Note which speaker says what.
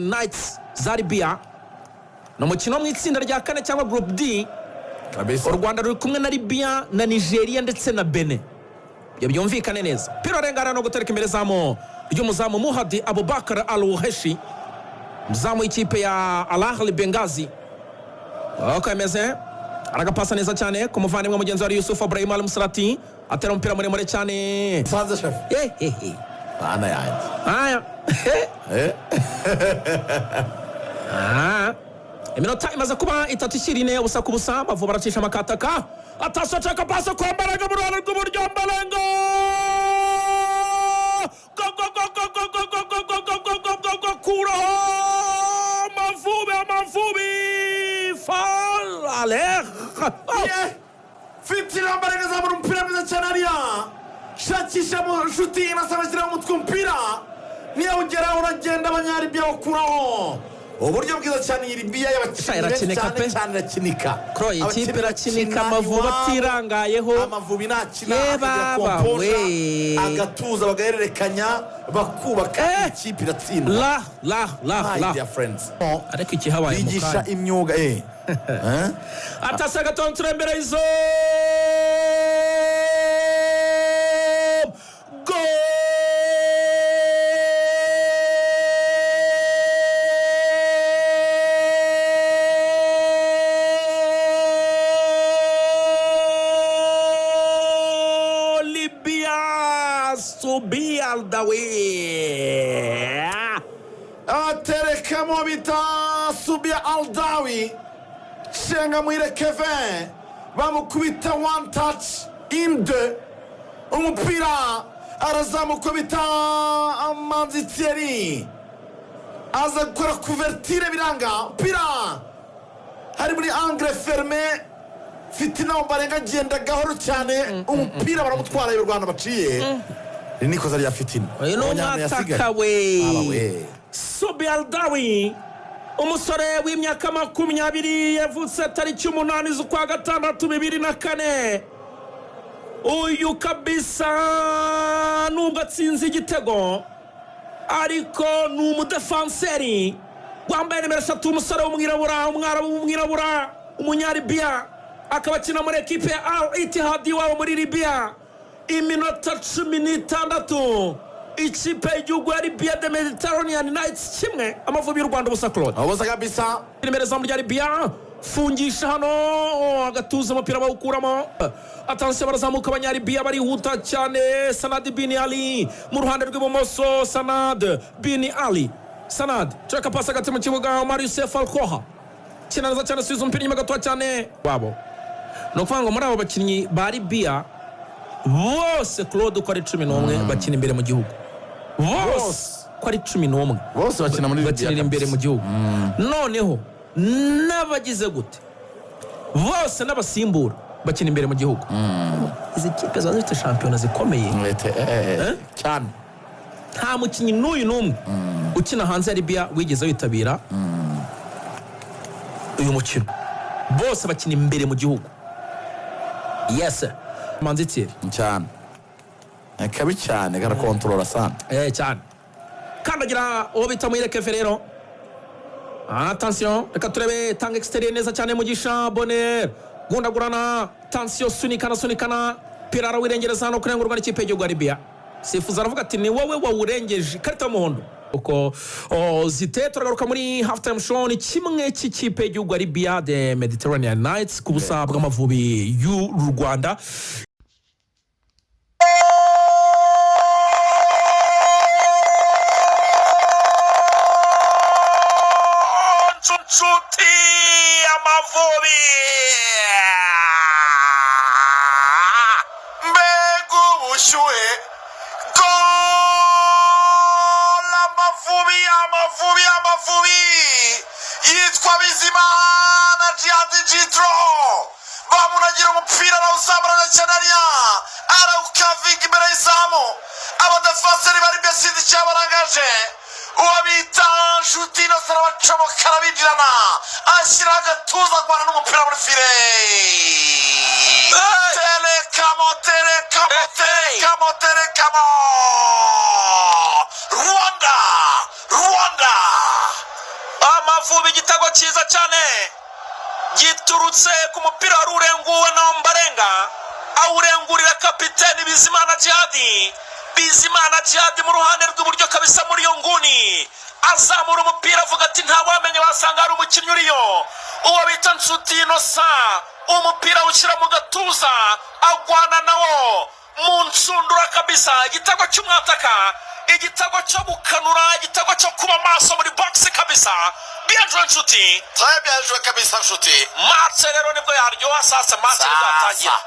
Speaker 1: Knights za Libya no mukino mu itsinda rya kane cyangwa group D u Rwanda ruri kumwe na Libya na Nigeria ndetse na Benin. Byumvikane neza. Piro rengana no gutereka imbere zamo ry'umuzamu Muhadi Abubakar Al-Waheshi, muzamu ikipe ya Al Ahly Benghazi. Akameze aragapasa neza cyane ku muvandimwe mugenzi wa Yusuf Ibrahim Al-Musrati, atera umupira muremure cyane.
Speaker 2: Sanze chef. Ana yanjye.
Speaker 1: Aya. Iminota imaze kuba itatu ishyirine ubusa ku busa. Amavubi aracisha amakataka, atashaka pasa kwa Mbaraga mu ruhande rw'uburyo. Mbaraga kuraho Amavubi Falaler
Speaker 2: fitira Mbaraga zamura umupira mwiza cyane ariya, shakisha mu nshuti inasabashyira mu twumpira niyo ugera uragenda abanyaribya bakuraho uburyo bwiza cyane. iyi Libya y'abakinnyi cyane irakinika.
Speaker 1: Kroy ikipe irakinika, Amavubi atirangayeho.
Speaker 2: Amavubi nakina akagira komposha agatuza bagahererekanya bakubaka ikipe iratsindwa.
Speaker 1: La
Speaker 2: dear friends,
Speaker 1: ariko iki habaye
Speaker 2: bigisha imyuga
Speaker 1: atasaga tontre imbere izo Subi Aldawi
Speaker 2: aterekamo bita Subi Aldawi, shenga mwire Kevin bamukubita one touch in the umupira arazamuka bita Amanzi Thierry aza gukora kuvertire biranga umupira hari muri angle fermé fitina Ombarenga agenda gahoro cyane umupira baramutwara y'u Rwanda baciye nikoza rya fitina.
Speaker 1: Uyu ni umwataka we Subi Aldawi, umusore w'imyaka 20 yavutse tariki 8 z'ukwa gatandatu 2004. Uyu kabisa nubwo atsinze igitego ariko ni umudefanseri wambaye nimero 3, umusore w'umwirabura, umwarabu w'umwirabura, umunyaribia, akaba akina muri ekipe ya Al Ittihad wabo muri Libya. Iminota 16 ikipe y'igihugu ya Libya de Mediterranean Knights kimwe, Amavubi y'u Rwanda ubusa. Claude
Speaker 2: abuza kabisa
Speaker 1: imbere zamu rya Libya, fungisha hano agatuza umupira bawukuramo. Attention barazamuka abanyaribia barihuta cyane. Sanad Bin Ali mu ruhande rw'ibumoso, Sanad Bin Ali, Sanad cheka pasa gati mu kibuga. Marius Falcoha kinaza cyane, subiza umupira inyuma gato cyane wabo. No kwanga muri abo bakinnyi ba Libya bose Claude uko ari 11 bakina imbere mu gihugu, bose ko ari 11
Speaker 2: bose bakina muri
Speaker 1: Libya imbere mu gihugu. Noneho n'abagize gute bose n'abasimbura bakina imbere mu gihugu. Izi kipe zazo zifite shampiyona zikomeye
Speaker 2: cyane.
Speaker 1: Nta mukinnyi n'uyu n'umwe ukina hanze ya Libya wigeze witabira uyu mukino, bose bakina imbere mu gihugu. Yes Manzi Thierry
Speaker 2: cyane akabi cyane gara control sana
Speaker 1: cyane kandagira uwo bita Mwireke Ferrero. Attention reka turebe tanga exterior neza cyane Mugisha Bonner gundagurana. Attention sunikana pirara wirengereza no kurengurwa n'ikipe y'igihugu ya Libya. Sifuza aravuga ati ni wowe wawurengeje karita y'umuhondo. Uko zite turagaruka muri half time show, ni kimwe cy'ikipe y'igihugu ya Libya de Mediterranean Knights ku busa bw'Amavubi y'u Rwanda. Chuti Amavubi mbegu bushuhe gol Amavubi yitwa Bizimana Djihad Jitro bamunagira umupira na usamurana cyanaria arawukavinga imbere y'izamu. Abadefanseri bari besidi cyabarangaje uwabita Nshuti Innocent bacomoka arabinjirana ashyira agatuza Rwanda n'umupira muri file. Terekamo Rwanda Amavubi igitego cyiza cyane giturutse ku mupira wari urenguwe na Ombarenga, awurengurira kapiteni Bizimana Djihad mu ruhande rw'iburyo kabisa muri iyo nguni, azamura umupira avuga ati ntawamenye wasanga hari umukinnyi uriyo, uwo bita Nshuti Innocent, umupira ushyira mu gatuza agwana nawo mu nsundura kabisa. Igitego cy'umwataka, igitego cyo gukanura, igitego cyo kuba maso muri box kabisa. Bien Nshuti,
Speaker 2: très bien joué kabisa Nshuti.
Speaker 1: match rero nibwo yaryoha sasa, match nibwo yatangira.